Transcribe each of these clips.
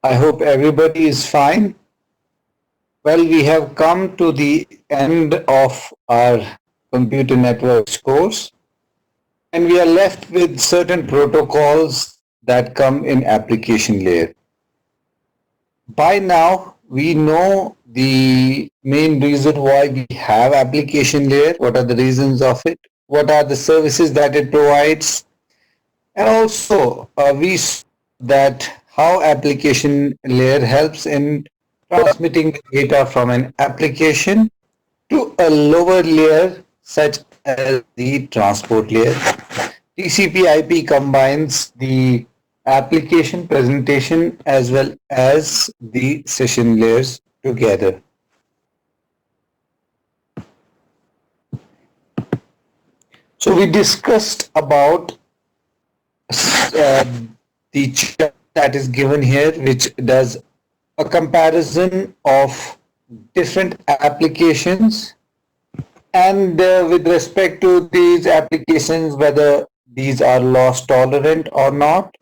I hope everybody is fine. Well, we have come to the end of our computer networks course, and we are left with certain protocols that come in application layer. By now, we know the main reason why we have application layer, what are the reasons of it, what are the services that it provides, and also we saw that how application layer helps in transmitting the data from an application to a lower layer such as the transport layer. TCP/IP combines the application presentation as well as the session layers together. So we discussed about uh, the chart that is given here, which does a comparison of different applications and with respect to these applications, whether these are loss tolerant or not,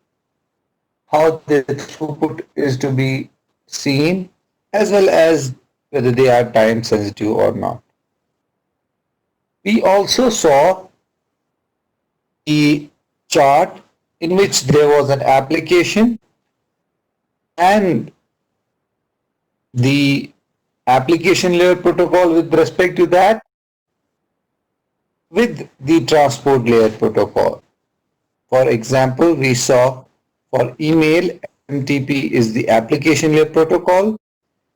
how the throughput is to be seen, as well as whether they are time sensitive or not. We also saw the chart in which there was an application and the application layer protocol with respect to that with the transport layer protocol. For example, we saw for email, MTP is the application layer protocol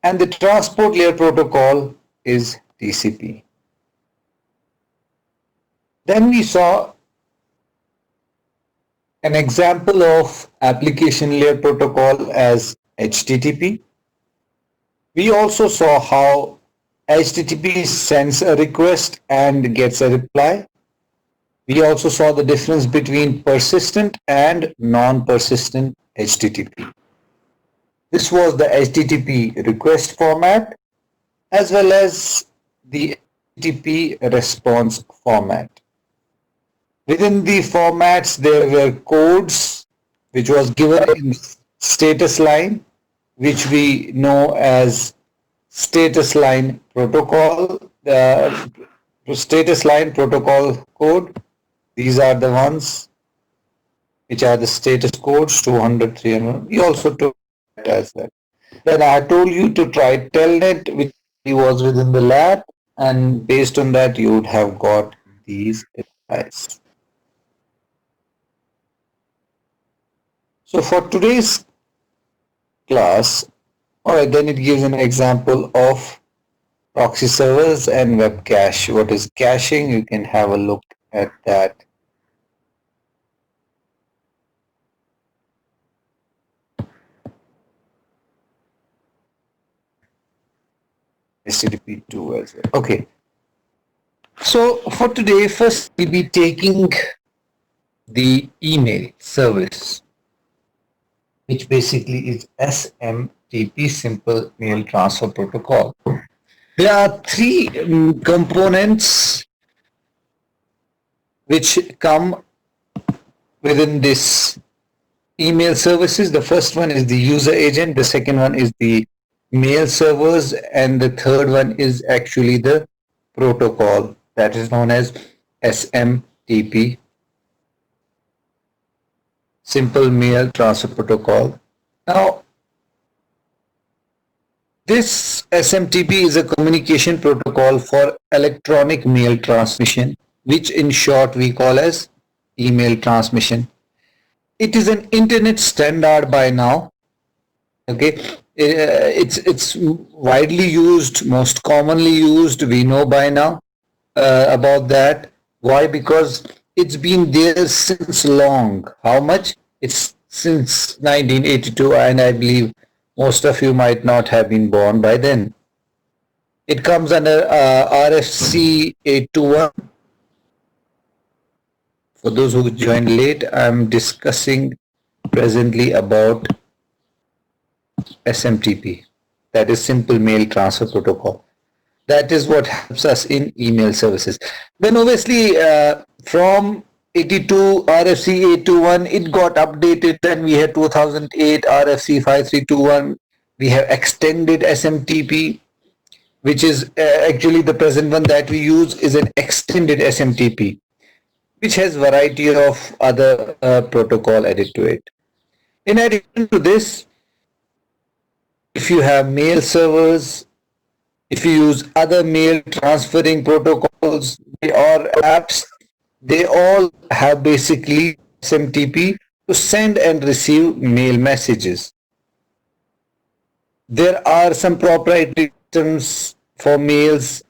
and the transport layer protocol is TCP. Then we saw an example of application layer protocol as HTTP. We also saw how HTTP sends a request and gets a reply. We also saw the difference between persistent and non-persistent HTTP. This was the HTTP request format as well as the HTTP response format. Within the formats, there were codes which was given in status line, which we know as status line protocol, the status line protocol code. These are the ones which are the status codes 200, 300. We also took that as well. Then I told you to try telnet, which was within the lab, and based on that, you would have got these replies. So for today's class, alright, then it gives an example of proxy servers and web cache. What is caching? You can have a look at that. HTTP2 as well. Okay. So for today, first we'll be taking the email service, which basically is SMTP, Simple Mail Transfer Protocol. There are three components which come within this email services. The first one is the user agent, the second one is the mail servers, and the third one is actually the protocol that is known as SMTP, Simple Mail Transfer Protocol. Now, this SMTP is a communication protocol for electronic mail transmission, which in short we call as email transmission. It is an internet standard by now. Okay, it's widely used, most commonly used. We know by now about that. Why? Because it's been there since long. How much? It's since 1982, and I believe most of you might not have been born by then. It comes under RFC 821. For those who joined late, I'm discussing presently about SMTP, that is Simple Mail Transfer Protocol. That is what helps us in email services. Then obviously from 82 RFC 821, it got updated. Then we had 2008 RFC 5321. We have extended SMTP, which is actually the present one that we use is an extended SMTP, which has variety of other protocol added to it. In addition to this, if you have mail servers, if you use other mail transferring protocols or apps, they all have basically SMTP to send and receive mail messages. There are some proprietary systems for mails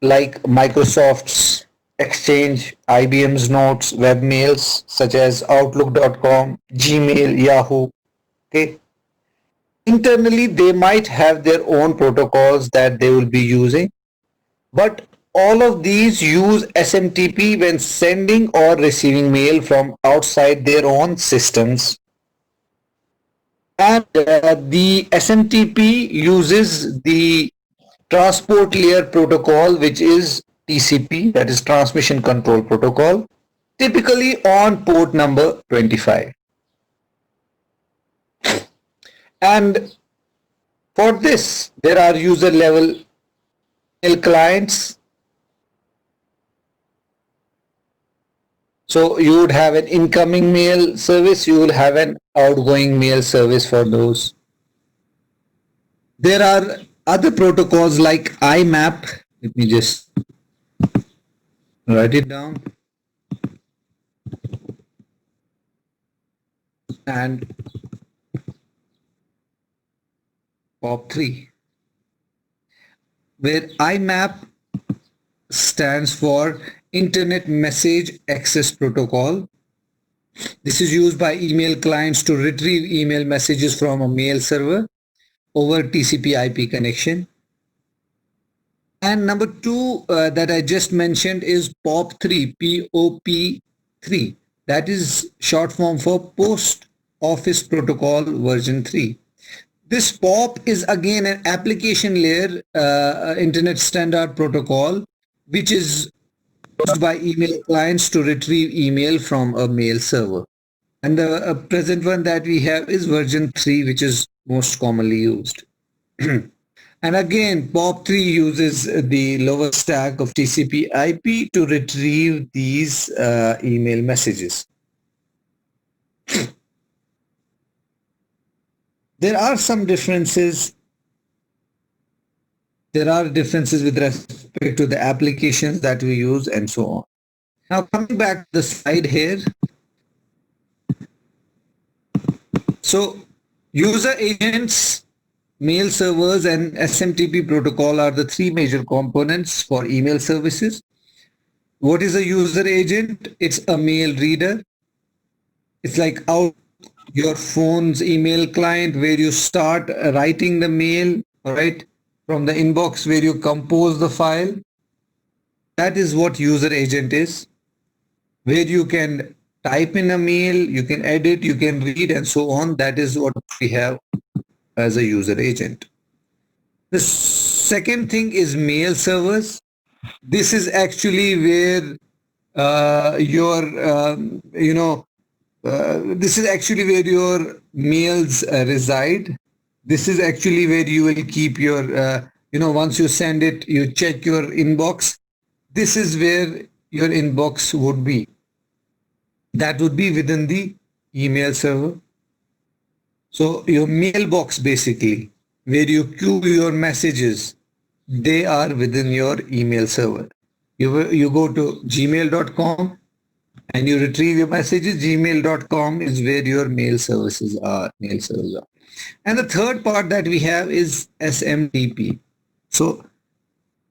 like Microsoft's Exchange, IBM's Notes, web mails such as Outlook.com, Gmail, Yahoo. Okay. Internally, they might have their own protocols that they will be using, but all of these use SMTP when sending or receiving mail from outside their own systems. And the SMTP uses the transport layer protocol, which is TCP, that is Transmission Control Protocol, typically on port number 25. And for this, there are user level mail clients. So you would have an incoming mail service, you will have an outgoing mail service for those. There are other protocols like IMAP. Let me just write it down. And POP3, where IMAP stands for Internet Message Access Protocol. This is used by email clients to retrieve email messages from a mail server over TCP IP connection. And number two that I just mentioned is POP3, POP3. That is short form for Post Office Protocol version 3. This POP is again an application layer internet standard protocol, which is used by email clients to retrieve email from a mail server. And the present one that we have is version 3, which is most commonly used. And again, POP3 uses the lower stack of TCP IP to retrieve these email messages. There are some differences. There are differences with respect to the applications that we use and so on. Now coming back to the slide here. So user agents, mail servers and SMTP protocol are the three major components for email services. What is a user agent? It's a mail reader. It's like your phone's email client where you start writing the mail, right, from the inbox where you compose the file. That is what user agent is, where you can type in a mail, you can edit, you can read and so on. That is what we have as a user agent. The second thing is mail servers. This is actually where this is actually where your mails reside. This is actually where you will keep your, once you send it, you check your inbox. This is where your inbox would be. That would be within the email server. So your mailbox basically, where you queue your messages, they are within your email server. You go to gmail.com and you retrieve your messages. Gmail.com is where your mail servers are. And the third part that we have is SMTP. So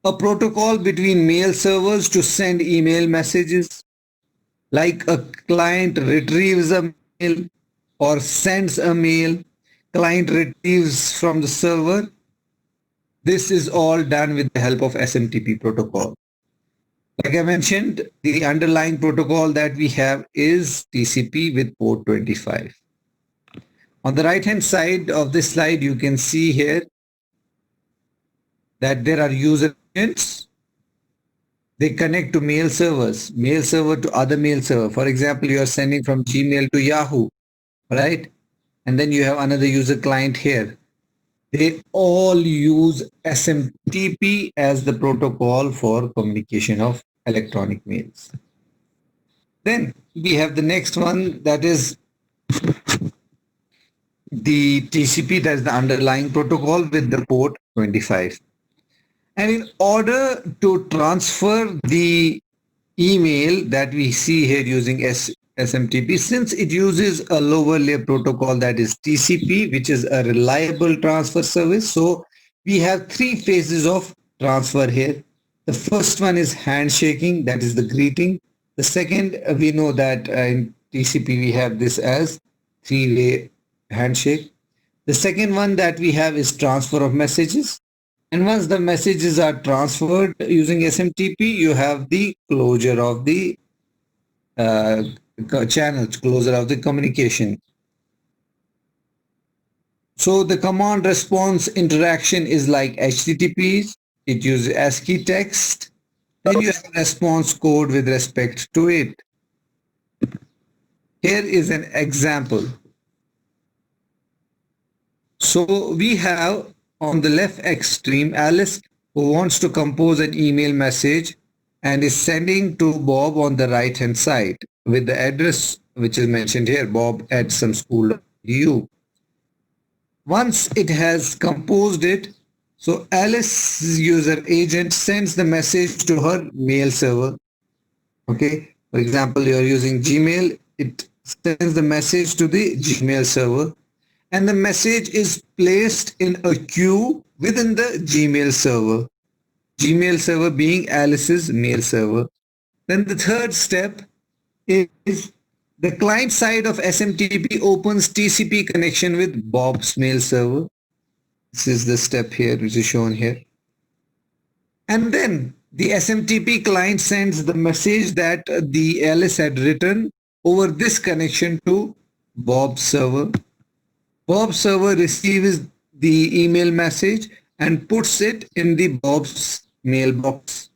a protocol between mail servers to send email messages, like a client retrieves a mail or sends a mail, client retrieves from the server. This is all done with the help of SMTP protocol. Like I mentioned, the underlying protocol that we have is TCP with port 25. On the right hand side of this slide, you can see here that there are user agents. They connect to mail server to other mail server. For example, you are sending from Gmail to Yahoo, right? And then you have another user client here. They all use SMTP as the protocol for communication of electronic mails. Then we have the next one, that is the TCP, that's the underlying protocol with the port 25. And in order to transfer the email that we see here using SMTP, since it uses a lower layer protocol, that is TCP, which is a reliable transfer service. So we have three phases of transfer here. The first one is handshaking, that is the greeting. The second, we know that in TCP we have this as three-way handshake. The second one that we have is transfer of messages. And once the messages are transferred using SMTP, you have the closure of the channel, closure of the communication. So the command response interaction is like HTTPs. It uses ASCII text. Then you have response code with respect to it. Here is an example. So we have on the left extreme Alice, who wants to compose an email message and is sending to Bob on the right hand side with the address which is mentioned here, bob@someschool.edu. Once it has composed it, so Alice's user agent sends the message to her mail server. Okay, for example, you are using Gmail, it sends the message to the Gmail server, and the message is placed in a queue within the Gmail server being Alice's mail server. Then the third step is the client side of SMTP opens TCP connection with Bob's mail server. This is the step here which is shown here. And then the SMTP client sends the message that the Alice had written over this connection to Bob's server. Bob's server receives the email message and puts it in the Bob's mailbox.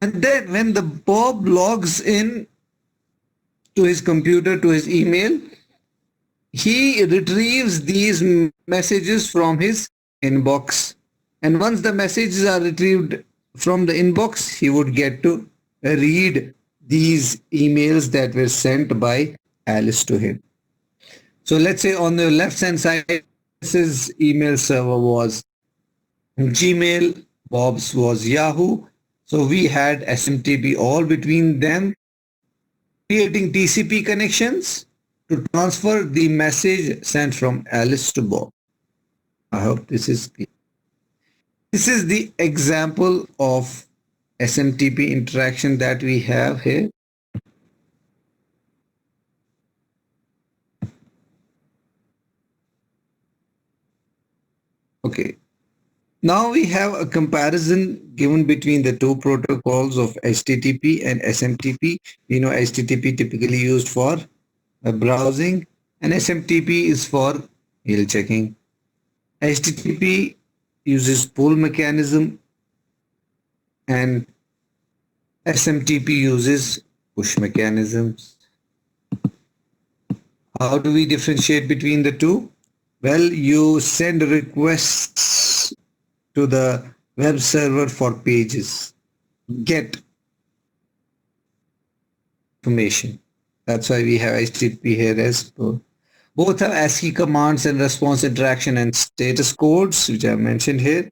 And then when the Bob logs in to his computer, to his email, he retrieves these messages from his inbox. And once the messages are retrieved from the inbox, he would get to read these emails that were sent by Alice to him. So let's say on the left hand side, his email server was Gmail, Bob's was Yahoo. So we had SMTP all between them, creating TCP connections to transfer the message sent from Alice to Bob. I hope this is clear. This is the example of SMTP interaction that we have here. Okay. Now we have a comparison given between the two protocols of HTTP and SMTP. We know HTTP typically used for browsing and SMTP is for mail checking. HTTP uses pull mechanism and SMTP uses push mechanisms. How do we differentiate between the two? Well, you send requests to the web server for pages, get information. That's why we have HTTP here as well. Both have ASCII commands and response interaction and status codes, which I mentioned here.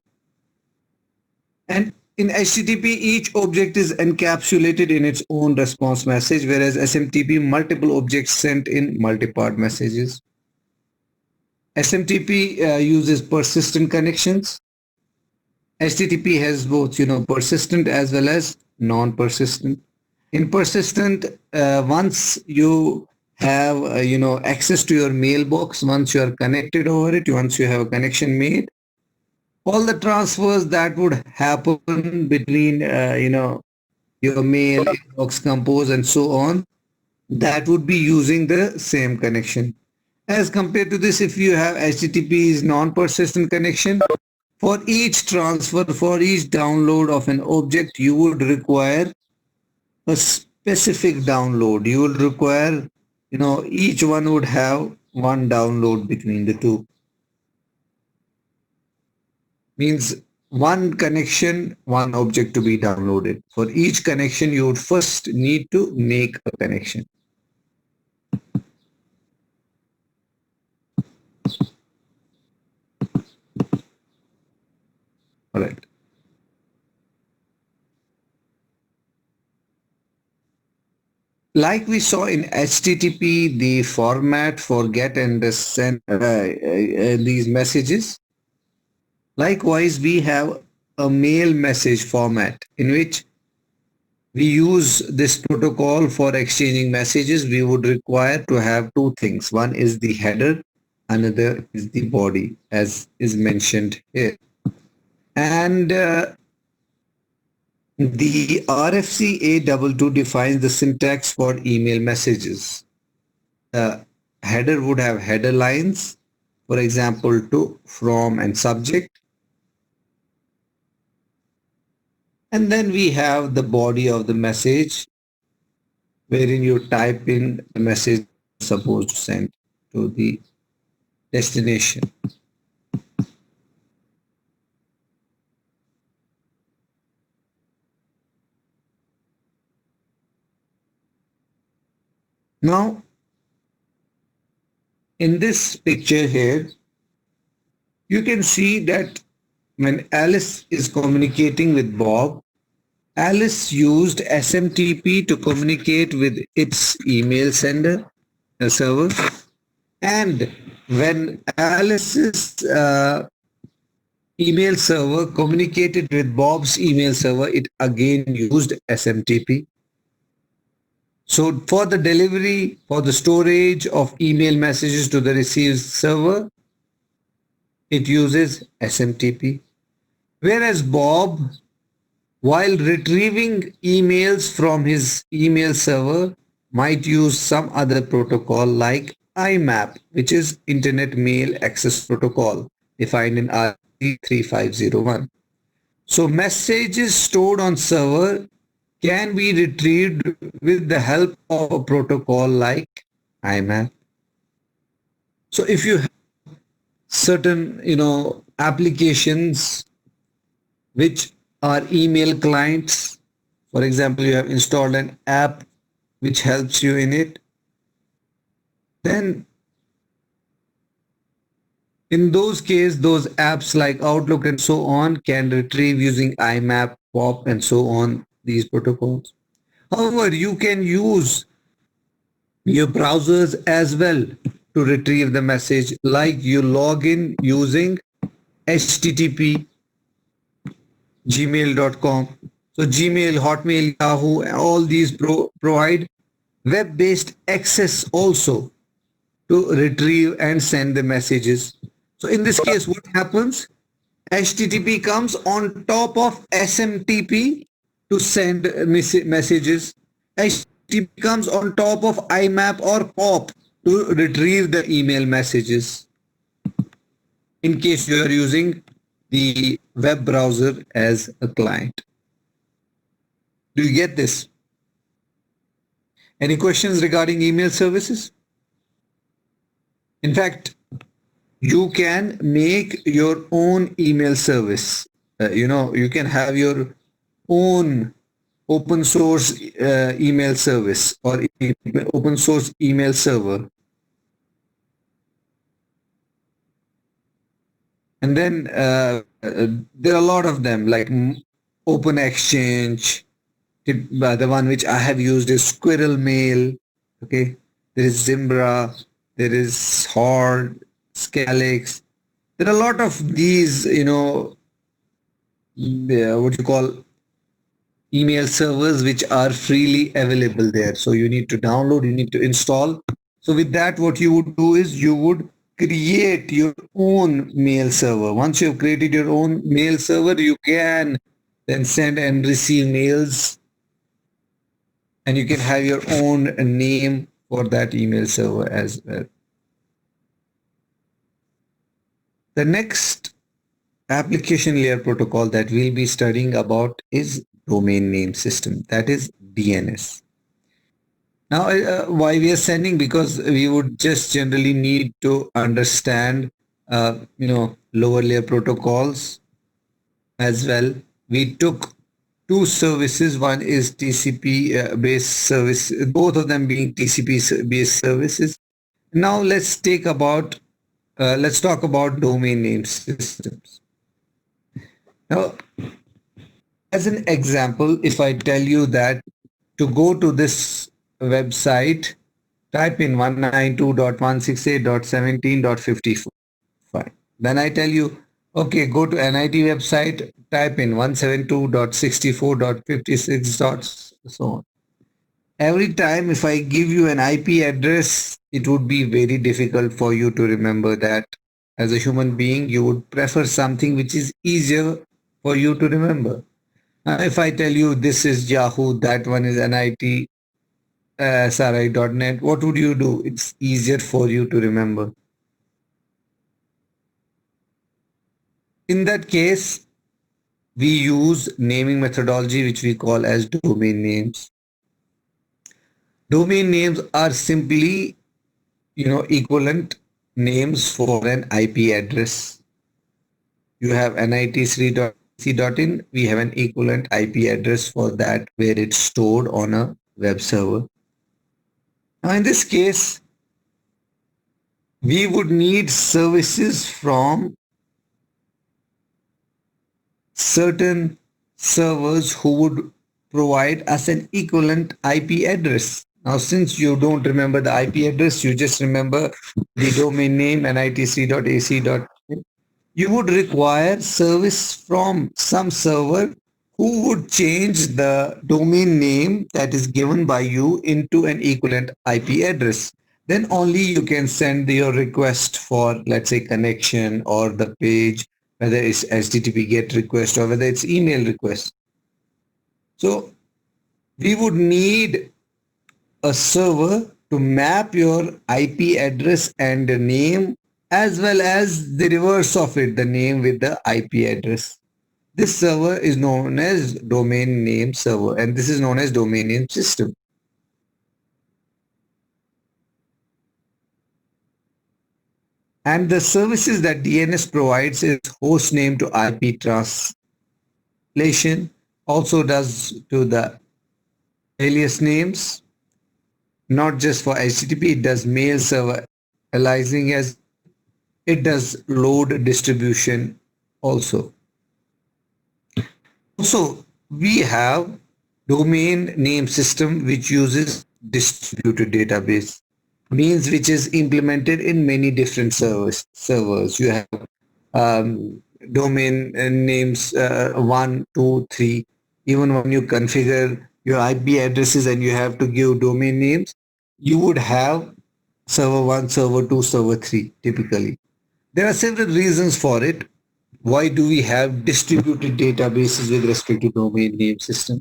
And in HTTP, each object is encapsulated in its own response message, whereas SMTP, multiple objects sent in multi-part messages. SMTP uses persistent connections. HTTP has both, persistent as well as non-persistent. In persistent, once you have, access to your mailbox, once you are connected over it, once you have a connection made, all the transfers that would happen between, your mail, inbox, compose, and so on, that would be using the same connection. As compared to this, if you have HTTP's non-persistent connection, For each transfer, for each download of an object, you would require a specific download. You will require, each one would have one download between the two. Means one connection, one object to be downloaded. For each connection, you would first need to make a connection. All right. Like we saw in HTTP, the format for get and send these messages. Likewise, we have a mail message format in which we use this protocol for exchanging messages. We would require to have two things. One is the header, another is the body, as is mentioned here. And the RFC A22 defines the syntax for email messages. The header would have header lines, for example, to, from, and subject. And then we have the body of the message, wherein you type in the message supposed to send to the destination. Now, in this picture here, you can see that when Alice is communicating with Bob, Alice used SMTP to communicate with its email sender, server, and when Alice's email server communicated with Bob's email server, it again used SMTP. So for the delivery, for the storage of email messages to the received server, it uses SMTP. Whereas Bob, while retrieving emails from his email server, might use some other protocol like IMAP, which is Internet Mail Access Protocol, defined in RFC 3501. So messages stored on server can be retrieved with the help of a protocol like IMAP. So if you have certain, applications which are email clients, for example, you have installed an app which helps you in it, then in those cases, those apps like Outlook and so on can retrieve using IMAP, POP, and so on, these protocols. However, you can use your browsers as well to retrieve the message, like you log in using http gmail.com. So Gmail, Hotmail, Yahoo, all these provide web-based access also to retrieve and send the messages. So in this case, what happens? HTTP comes on top of SMTP to send messages. HTTP comes on top of IMAP or POP to retrieve the email messages, in case you are using the web browser as a client. Do you get this? Any questions regarding email services? In fact, you can make your own email service. You can have your own open source email service or open source email server. And then there are a lot of them like Open Exchange. The one which I have used is Squirrel Mail. Okay, there is Zimbra, there is Horde, Scalix. There are a lot of these, what you call email servers which are freely available there. So you need to download, you need to install. So with that, what you would do is you would create your own mail server. Once you've created your own mail server, you can then send and receive mails, and you can have your own name for that email server as well. The next application layer protocol that we'll be studying about is domain name system, that is DNS. Now, why we are sending? Because we would just generally need to understand, lower layer protocols as well. We took two services. One is TCP based service, both of them being TCP based services. Now let's talk about domain name systems. Now, as an example, if I tell you that to go to this website, type in 192.168.17.54. Fine. Then I tell you, okay, go to NIT website, type in 172.64.56. So on. Every time if I give you an IP address, it would be very difficult for you to remember that. As a human being, you would prefer something which is easier for you to remember. If I tell you this is Yahoo, that one is NIT, SRI.net, what would you do? It's easier for you to remember. In that case, we use naming methodology which we call as domain names. Domain names are simply, equivalent names for an IP address. You have nit3.ac.in, we have an equivalent IP address for that where it's stored on a web server. Now in this case, we would need services from certain servers who would provide us an equivalent IP address. Now, since you don't remember the IP address, you just remember the domain name nitc.ac.in. You would require service from some server who would change the domain name that is given by you into an equivalent IP address. Then only you can send your request for, let's say, connection or the page, whether it's HTTP GET request or whether it's email request. So we would need a server to map your IP address and the name, as well as the reverse of it, the name with the IP address. This server is known as domain name server, and this is known as domain name system. And the services that DNS provides is host name to IP translation, also does to the alias names, not just for HTTP, it does mail server aliasing, as it does load distribution also. Also, we have domain name system which uses distributed database, means which is implemented in many different servers. You have domain names 1, 2, 3. Even when you configure your IP addresses and you have to give domain names, you would have server 1, server 2, server 3 typically. There are several reasons for it. Why do we have distributed databases with respect to domain name system?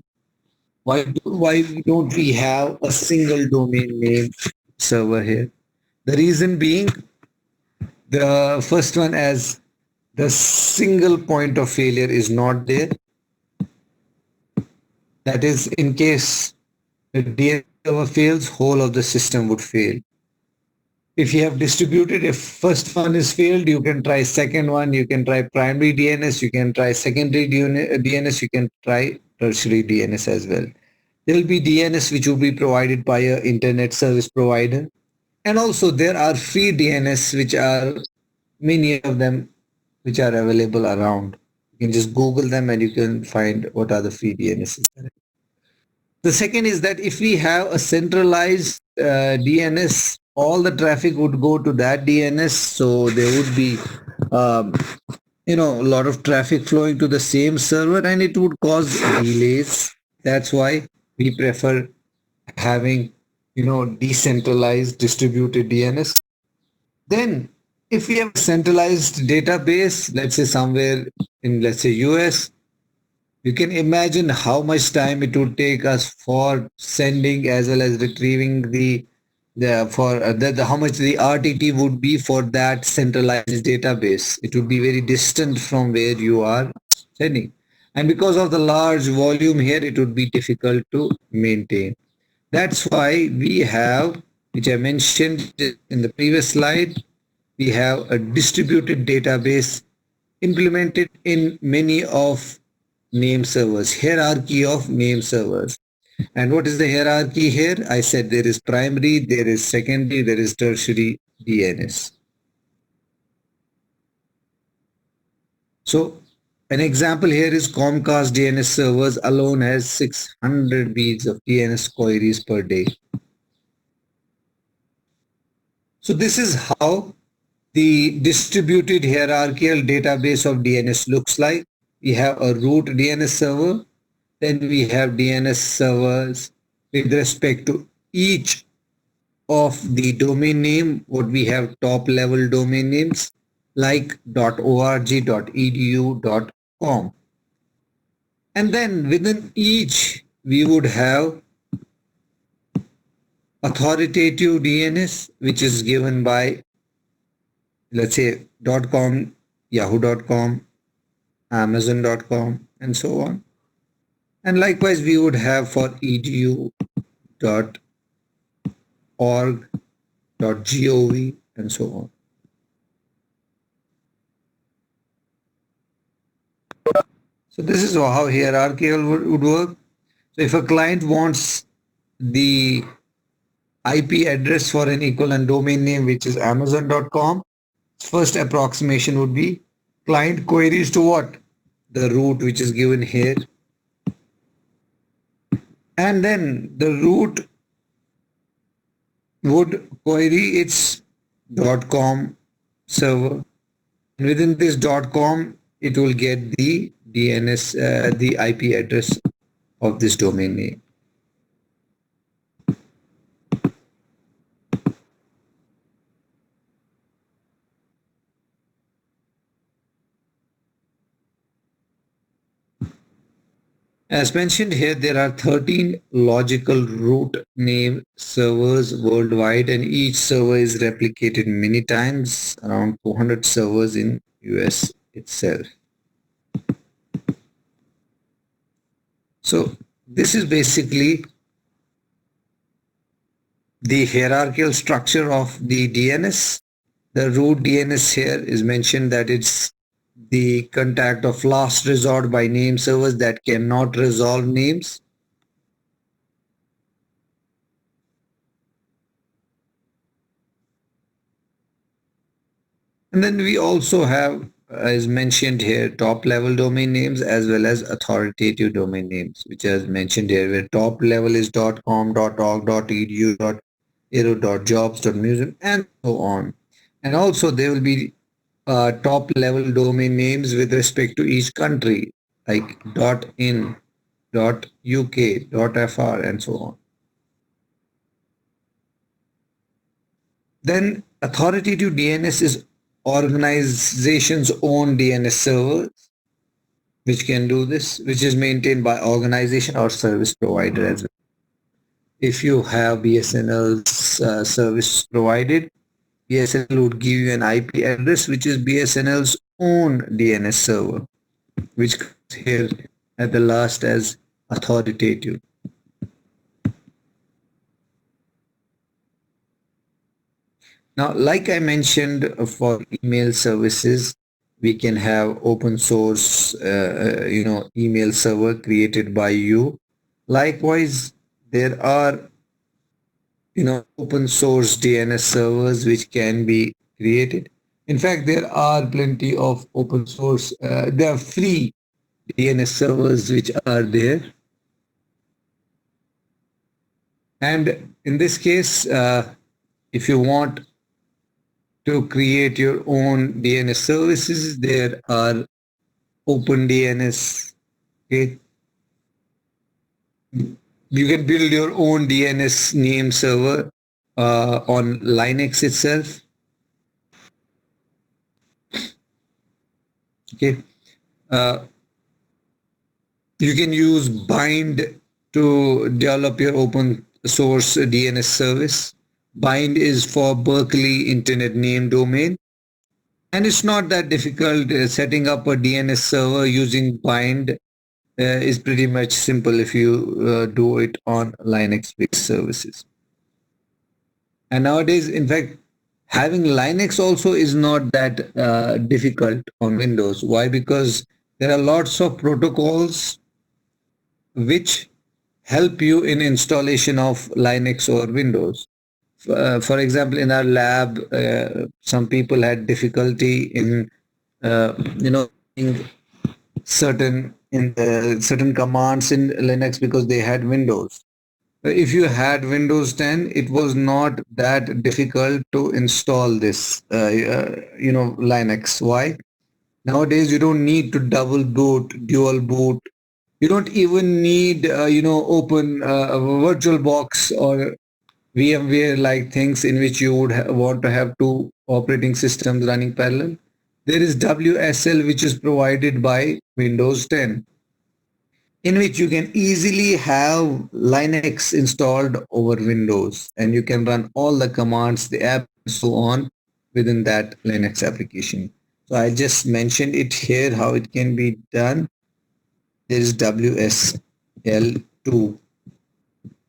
Why don't we have a single domain name server here? The reason being, the first one, as the single point of failure is not there. That is, in case the DNS server fails, whole of the system would fail. If you have distributed, if first one is failed, you can try second one, you can try primary DNS, you can try secondary DNS, you can try tertiary DNS as well. There will be DNS which will be provided by an internet service provider. And also there are free DNS, which are many of them which are available around. You can just Google them and you can find what are the free DNSs. The second is that if we have a centralized DNS, all the traffic would go to that DNS. So there would be, a lot of traffic flowing to the same server and it would cause delays. That's why we prefer having, decentralized distributed DNS. Then if we have a centralized database, let's say somewhere in, let's say, US, you can imagine how much time it would take us for sending as well as retrieving the how much the RTT would be for that centralized database. It would be very distant from where you are sending. And because of the large volume here, it would be difficult to maintain. That's why we have, which I mentioned in the previous slide, we have a distributed database implemented in many of name servers, hierarchy of name servers. And what is the hierarchy here? I said there is primary, there is secondary, there is tertiary DNS. So an example here is Comcast DNS servers alone has 600 beads of DNS queries per day. So this is how the distributed hierarchical database of DNS looks like. We have a root DNS server, then we have DNS servers with respect to each of the domain name. What we have top level domain names like .org, .edu, .com. And then within each we would have authoritative DNS, which is given by, let's say, .com, yahoo.com, amazon.com, and so on. And likewise, we would have for edu.org, .gov, and so on. So this is how hierarchical would work. So if a client wants the IP address for an equivalent domain name, which is amazon.com, first approximation would be client queries to what? The root, which is given here. And then the root would query its .com server. And within this .com, it will get the DNS, the IP address of this domain name. As mentioned here, there are 13 logical root name servers worldwide, and each server is replicated many times, around 400 servers in US itself. So this is basically the hierarchical structure of the DNS. The root DNS here is mentioned that it's the contact of last resort by name servers that cannot resolve names. And then we also have, as mentioned here, top level domain names as well as authoritative domain names, which is mentioned here, where top level is .com, .org, .edu, .aero, .jobs, .museum, and so on. And also there will be top level domain names with respect to each country, like .in, .uk, .fr, and so on. Then authoritative DNS is organization's own DNS server, which can do this, which is maintained by organization or service provider as well. If you have BSNL's service provided, BSNL would give you an IP address, which is BSNL's own DNS server, which comes here at the last as authoritative. Now, like I mentioned, for email services, we can have open source, email server created by you. Likewise, there are, open source DNS servers which can be created. In fact, there are plenty of open source, there are free DNS servers which are there. And in this case, if you want to create your own DNS services, there are OpenDNS. Okay, you can build your own DNS name server on Linux itself. Okay, you can use Bind to develop your open source DNS service. Bind is for Berkeley Internet Name Domain. And it's not that difficult. Setting up a DNS server using Bind is pretty much simple if you do it on Linux-based services. And nowadays, in fact, having Linux also is not that difficult on Windows. Why? Because there are lots of protocols which help you in installation of Linux or Windows. For example, in our lab, some people had difficulty in, running certain commands in Linux because they had Windows. If you had Windows 10, it was not that difficult to install this, Linux. Why? Nowadays, you don't need to double boot, dual boot. You don't even need, open a virtual box or VMware like things in which you would want to have two operating systems running parallel. There is WSL, which is provided by Windows 10, in which you can easily have Linux installed over Windows and you can run all the commands, the app, and so on within that Linux application. So I just mentioned it here how it can be done. There is WSL2,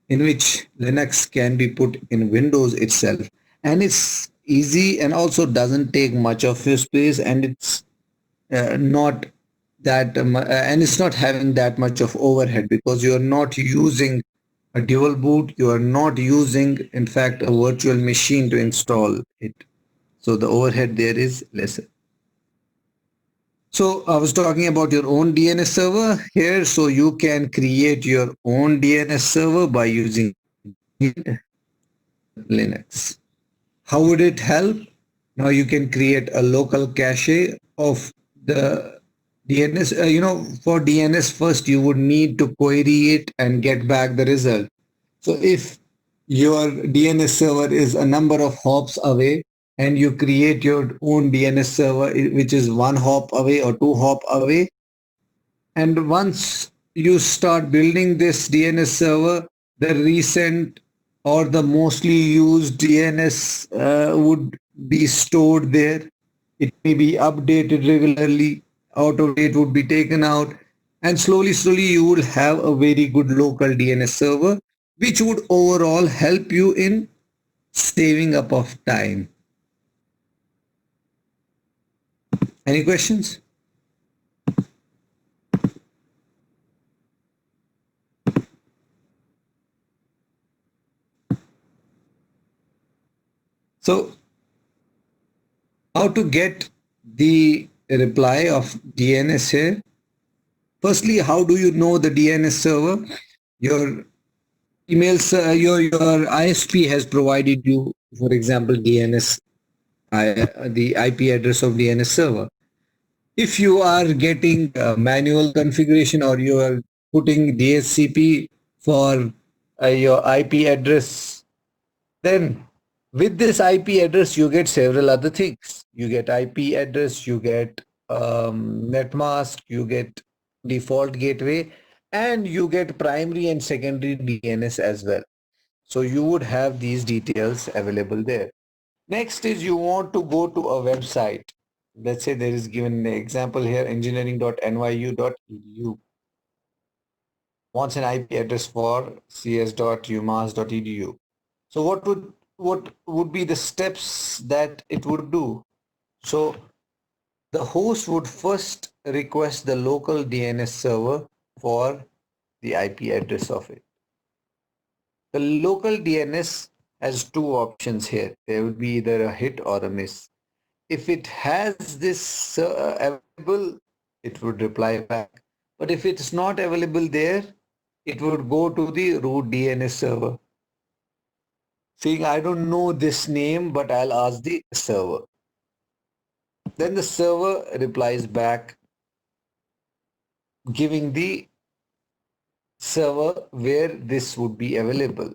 in which Linux can be put in Windows itself. And it's easy and also doesn't take much of your space, and it's not and it's not having that much of overhead because you are not using a dual boot, you are not using, in fact, a virtual machine to install it. So the overhead there is lesser. So I was talking about your own DNS server here. So you can create your own DNS server by using Linux. How would it help? Now you can create a local cache of the DNS. For DNS first, you would need to query it and get back the result. So if your DNS server is a number of hops away and you create your own DNS server, which is one hop away or two hop away, and once you start building this DNS server, the recent or the mostly used DNS would be stored there. It may be updated regularly. Out of date would be taken out. And slowly, you will have a very good local DNS server, which would overall help you in saving up of time. Any questions? So how to get the reply of DNS here? Firstly, how do you know the DNS server? Your your ISP has provided you, for example, the IP address of DNS server. If you are getting manual configuration or you are putting DHCP for your IP address, then with this IP address, you get several other things. You get IP address, you get netmask, you get default gateway, and you get primary and secondary DNS as well. So you would have these details available there. Next is you want to go to a website. Let's say there is given an example here, engineering.nyu.edu. Wants an IP address for cs.umass.edu. So what would be the steps that it would do? So the host would first request the local DNS server for the IP address of it. The local DNS has two options here. There would be either a hit or a miss. If it has this available, it would reply back. But if it's not available there, it would go to the root DNS server, saying, I don't know this name, but I'll ask the server. Then the server replies back, giving the server where this would be available.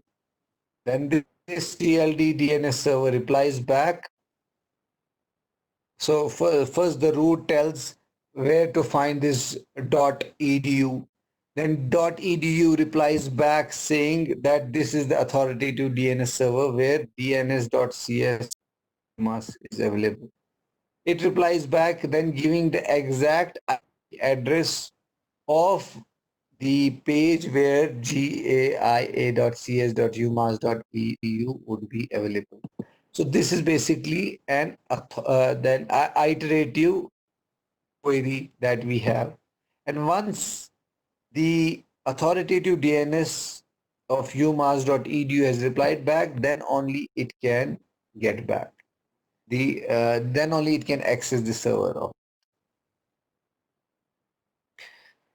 Then this TLD DNS server replies back. So first the root tells where to find this .edu. Then .edu replies back saying that this is the authoritative DNS server where dns.cs is available. It replies back then giving the exact IP address of the page where gaia.cs.umass.edu would be available. So this is basically an then iterative query that we have. And once the authoritative DNS of umass.edu has replied back, then only it can get back. Then only it can access the server.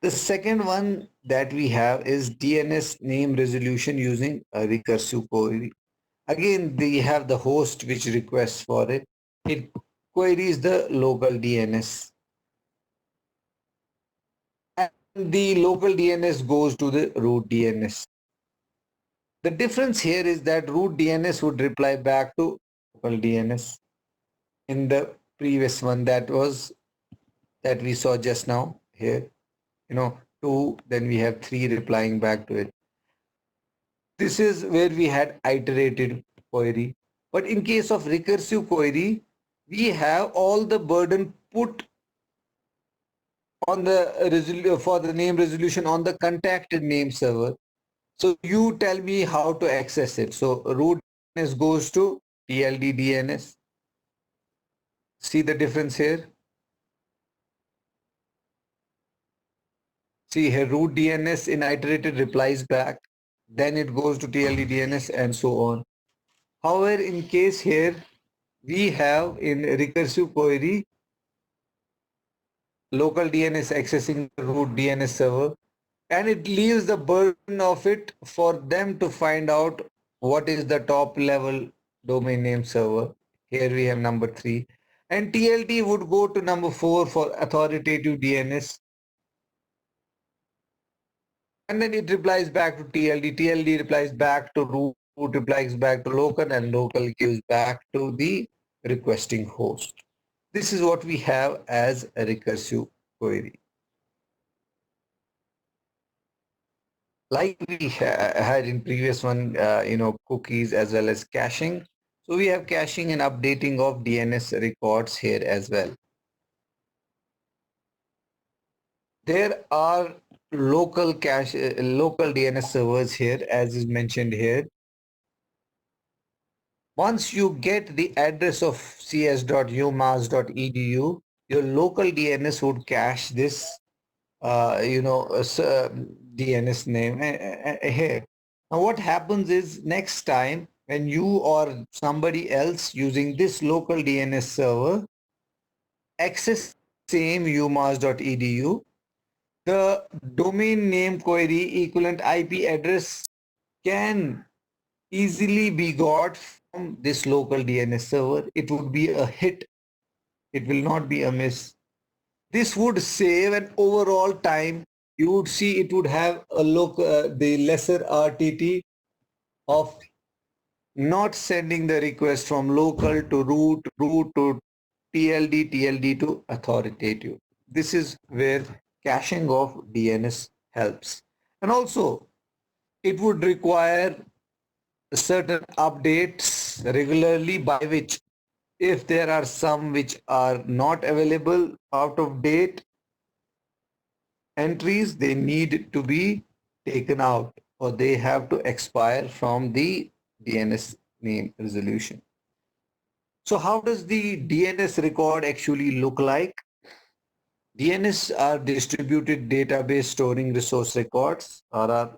The second one that we have is DNS name resolution using a recursive query. Again, they have the host which requests for it. It queries the local DNS. And the local DNS goes to the root DNS. The difference here is that root DNS would reply back to local DNS in the previous one that we saw just now here. Two, then we have three replying back to it. This is where we had iterated query. But in case of recursive query, we have all the burden put on the for the name resolution on the contacted name server. So you tell me how to access it. So root DNS goes to TLD DNS. See the difference here? See here, root DNS in iterated replies back. Then it goes to TLD DNS and so on. However, in case here, we have in recursive query, local DNS accessing the root DNS server, and it leaves the burden of it for them to find out what is the top level domain name server. Here we have number 3, and TLD would go to number 4 for authoritative DNS, and then it replies back to TLD. TLD replies back to root. Root replies back to local, and local gives back to the requesting host. This is what we have as a recursive query. Like we had in previous one, cookies as well as caching. So we have caching and updating of DNS records here as well. There are local DNS servers here, as is mentioned here. Once you get the address of cs.umass.edu, your local DNS would cache this DNS name here. Now what happens is next time when you or somebody else using this local DNS server access same umass.edu, the domain name query equivalent IP address can easily be got from this local DNS server. It would be a hit. It will not be a miss. This would save an overall time. You would see it would have a look the lesser RTT of not sending the request from local to root, root to TLD, TLD to authoritative. This is where caching of DNS helps. And also, it would require certain updates regularly, by which if there are some which are not available, out of date entries, they need to be taken out or they have to expire from the DNS name resolution. So how does the DNS record actually look like? DNS are distributed database storing resource records, RR.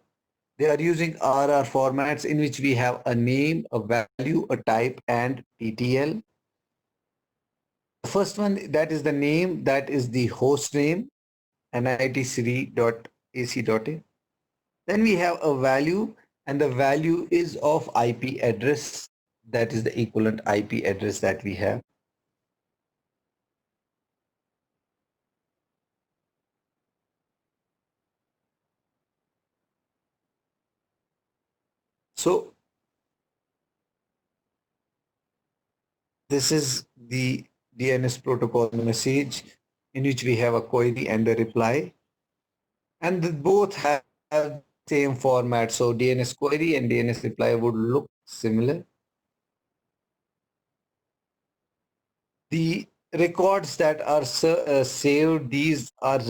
They are using RR formats in which we have a name, a value, a type, and TTL. The first one, that is the name, that is the host name, nitcd.ac.in. Then we have a value, and the value is of IP address. That is the equivalent IP address that we have. So this is the DNS protocol message in which we have a query and a reply. and both have same format. So DNS query and DNS reply would look similar. The records that are saved, these are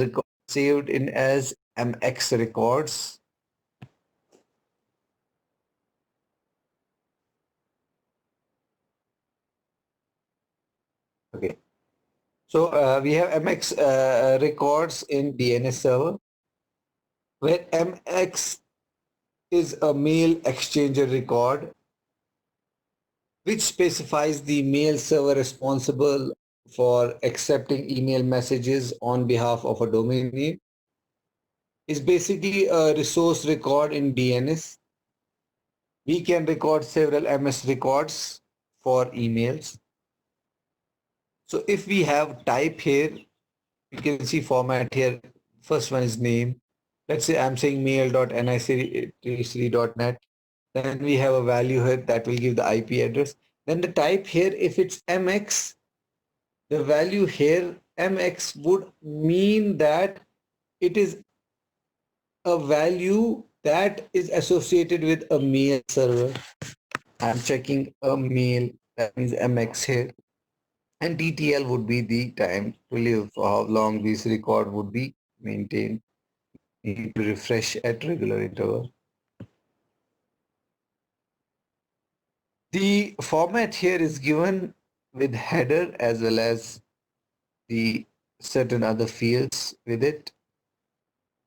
saved in as MX records. Okay. So we have MX records in DNS server, where MX is a mail exchanger record which specifies the mail server responsible for accepting email messages on behalf of a domain name. Is basically a resource record in DNS. We can record several MS records for emails. So if we have type here, you can see format here. First one is name. Let's say I'm saying mail.nic.net. Then we have a value here that will give the IP address. Then the type here, if it's MX, the value here MX would mean that it is a value that is associated with a mail server. I'm checking a mail, that means MX here. And DTL would be the time to live, for how long this record would be maintained. Need to refresh at regular interval. The format here is given with header as well as the certain other fields with it.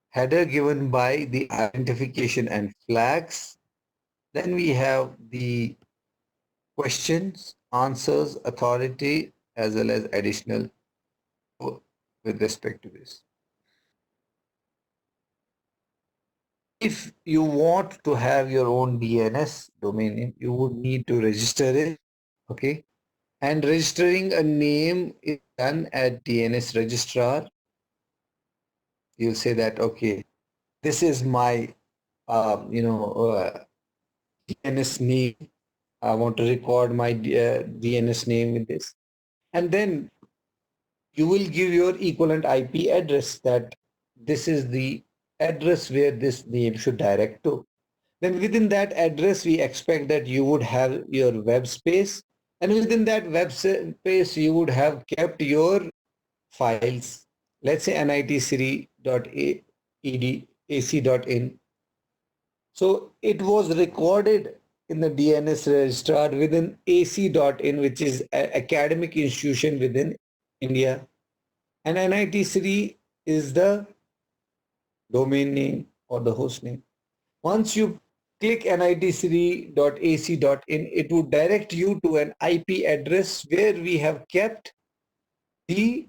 Header given by the identification and flags. Then we have the questions, answers, authority, as well as additional with respect to this. If you want to have your own DNS domain name, you would need to register it. Okay. And registering a name is done at DNS registrar. You'll say that, okay, this is my, DNS name. I want to record my DNS name with this. And then you will give your equivalent IP address, that this is the address where this name should direct to. Then within that address, we expect that you would have your web space. And within that web space, you would have kept your files. Let's say nitcity.ac.in. So it was recorded in the DNS registrar within ac.in, which is an academic institution within India. And NIT is the domain name or the host name. Once you click nitcity.ac.in, it would direct you to an IP address where we have kept the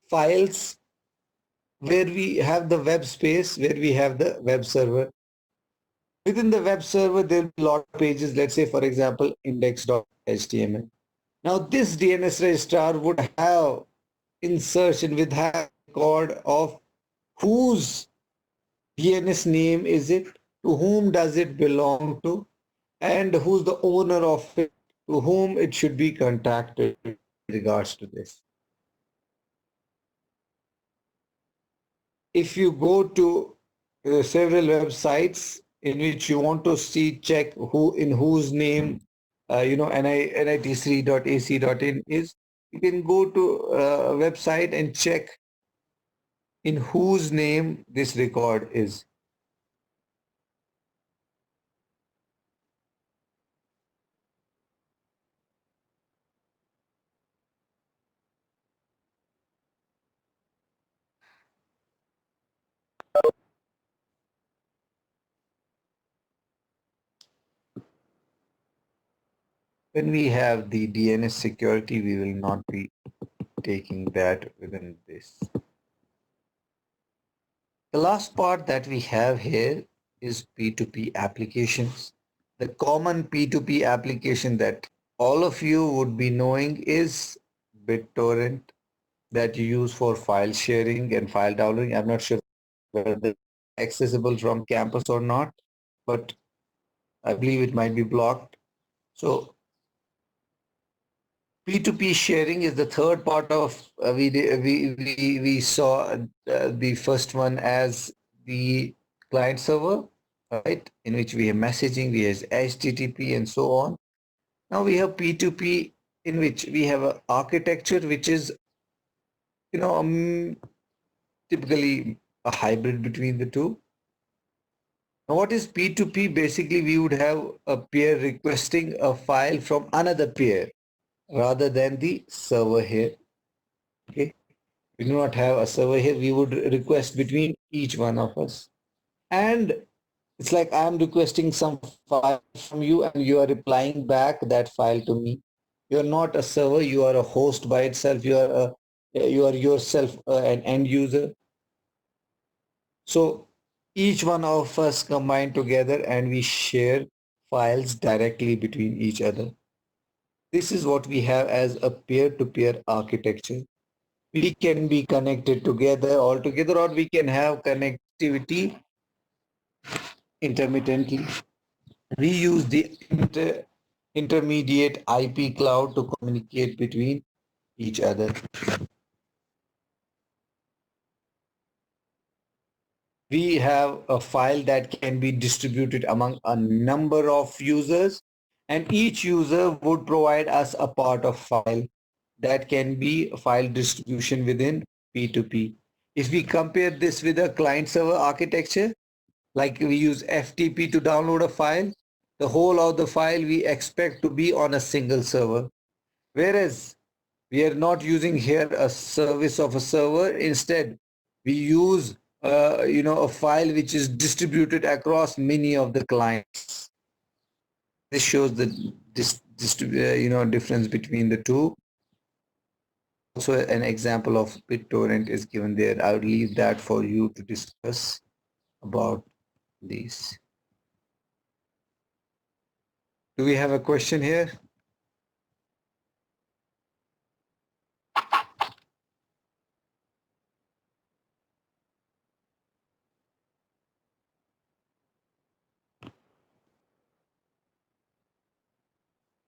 files, where we have the web space, where we have the web server. Within the web server, there will be a lot of pages, let's say, for example, index.html. Now, this DNS registrar would have insertion with have record of whose DNS name is it, to whom does it belong to, and who's the owner of it, to whom it should be contacted in regards to this. If you go to several websites in which you want to see, check who in whose name, nitc.ac.in is, you can go to a website and check in whose name this record is. When we have the DNS security, we will not be taking that within this. The last part that we have here is P2P applications. The common P2P application that all of you would be knowing is BitTorrent, that you use for file sharing and file downloading. I'm not sure whether it's accessible from campus or not, but I believe it might be blocked. So P2P sharing is the third part of we saw the first one as the client server, right, in which we have messaging, we have HTTP and so on. Now we have P2P, in which we have an architecture which is, you know, typically a hybrid between the two. Now what is P2P? Basically, we would have a peer requesting a file from another peer rather than the server here. Okay. We do not have a server here. We would request between each one of us. And it's like I'm requesting some file from you and you are replying back that file to me. You're not a server, you are a host by itself. You are yourself an end user. So each one of us combine together and we share files directly between each other. This is what we have as a peer-to-peer architecture. We can be connected together all together, or we can have connectivity intermittently. We use the intermediate IP cloud to communicate between each other. We have a file that can be distributed among a number of users, and each user would provide us a part of file that can be file distribution within P2P. If we compare this with a client server architecture, like we use FTP to download a file, the whole of the file we expect to be on a single server. Whereas we are not using here a service of a server. Instead, we use a file which is distributed across many of the clients. This shows the difference between the two. Also, an example of BitTorrent is given there. I would leave that for you to discuss about these. Do we have a question here?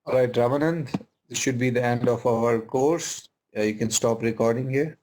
All right, Ramanand, this should be the end of our course. You can stop recording here.